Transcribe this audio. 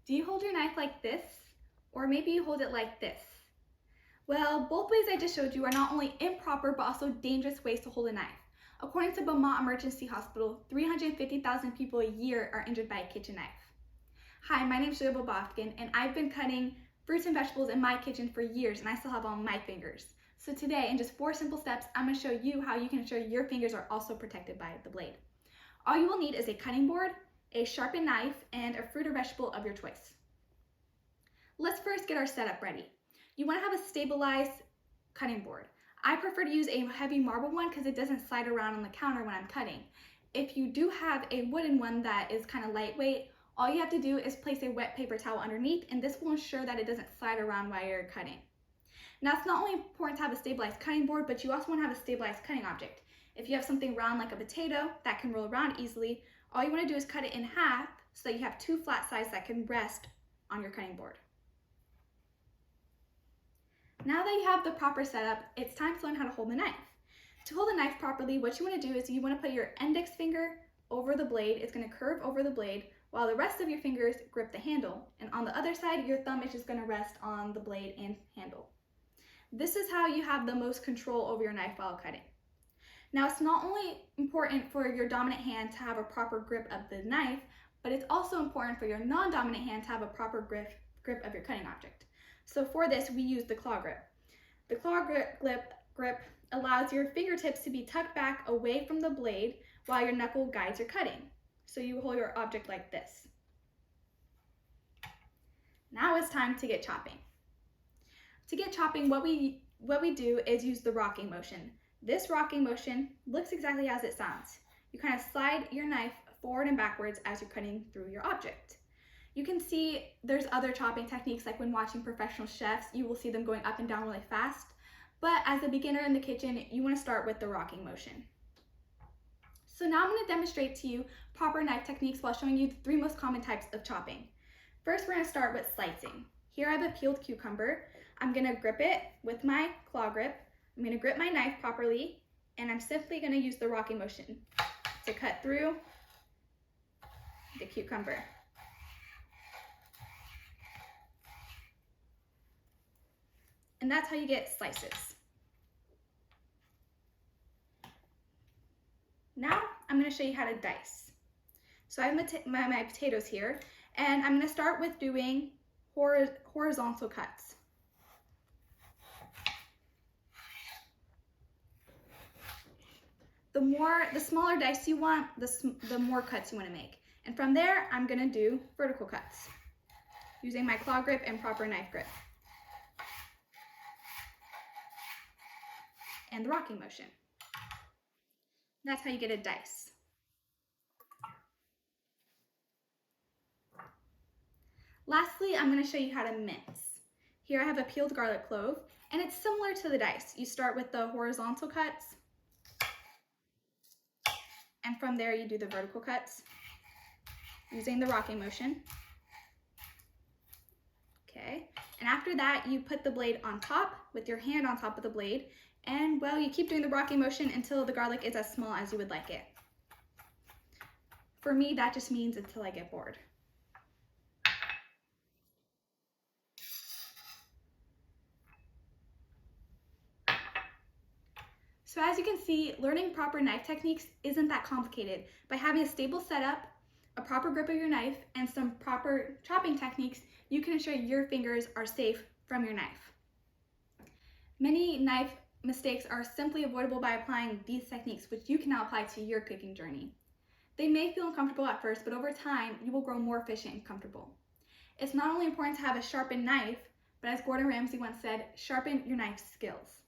Do you hold your knife like this? Or maybe you hold it like this? Well, both ways I just showed you are not only improper but also dangerous ways to hold a knife. According to Beaumont Emergency Hospital, 350,000 people a year are injured by a kitchen knife. Hi, my name is Julia Bobofkin, and I've been cutting fruits and vegetables in my kitchen for years, and I still have all my fingers. So today, in just 4 simple steps, I'm going to show you how you can ensure your fingers are also protected by the blade. All you will need is a cutting board, a sharpened knife, and a fruit or vegetable of your choice. Let's first get our setup ready. You want to have a stabilized cutting board. I prefer to use a heavy marble one because it doesn't slide around on the counter when I'm cutting. If you do have a wooden one that is kind of lightweight, all you have to do is place a wet paper towel underneath, and this will ensure that it doesn't slide around while you're cutting. Now, it's not only important to have a stabilized cutting board, but you also want to have a stabilized cutting object. If you have something round like a potato that can roll around easily, all you want to do is cut it in half so that you have 2 flat sides that can rest on your cutting board. Now that you have the proper setup, it's time to learn how to hold the knife. To hold the knife properly, what you want to do is you want to put your index finger over the blade. It's going to curve over the blade while the rest of your fingers grip the handle. And on the other side, your thumb is just going to rest on the blade and handle. This is how you have the most control over your knife while cutting. Now, it's not only important for your dominant hand to have a proper grip of the knife, but it's also important for your non-dominant hand to have a proper grip of your cutting object. So for this, we use the claw grip. The claw grip allows your fingertips to be tucked back away from the blade while your knuckle guides your cutting. So you hold your object like this. Now it's time to get chopping. To get chopping, what we do is use the rocking motion. This rocking motion looks exactly as it sounds. You kind of slide your knife forward and backwards as you're cutting through your object. You can see there's other chopping techniques, like when watching professional chefs, you will see them going up and down really fast. But as a beginner in the kitchen, you want to start with the rocking motion. So now I'm going to demonstrate to you proper knife techniques while showing you the 3 most common types of chopping. First, we're going to start with slicing. Here I have a peeled cucumber. I'm going to grip it with my claw grip. I'm going to grip my knife properly, and I'm simply going to use the rocking motion to cut through the cucumber. And that's how you get slices. Now I'm going to show you how to dice. So I have my potatoes here, and I'm going to start with doing horizontal cuts. The smaller dice you want, the more cuts you want to make. And from there, I'm going to do vertical cuts using my claw grip and proper knife grip. And the rocking motion. That's how you get a dice. Lastly, I'm going to show you how to mince. Here I have a peeled garlic clove, and it's similar to the dice. You start with the horizontal cuts, and from there you do the vertical cuts using the rocking motion. Okay, and after that you put the blade on top with your hand on top of the blade, and well, you keep doing the rocking motion until the garlic is as small as you would like it. For me, that just means until I get bored. So as you can see, learning proper knife techniques isn't that complicated. By having a stable setup, a proper grip of your knife, and some proper chopping techniques, you can ensure your fingers are safe from your knife. Many knife mistakes are simply avoidable by applying these techniques, which you can now apply to your cooking journey. They may feel uncomfortable at first, but over time, you will grow more efficient and comfortable. It's not only important to have a sharpened knife, but as Gordon Ramsay once said, sharpen your knife skills.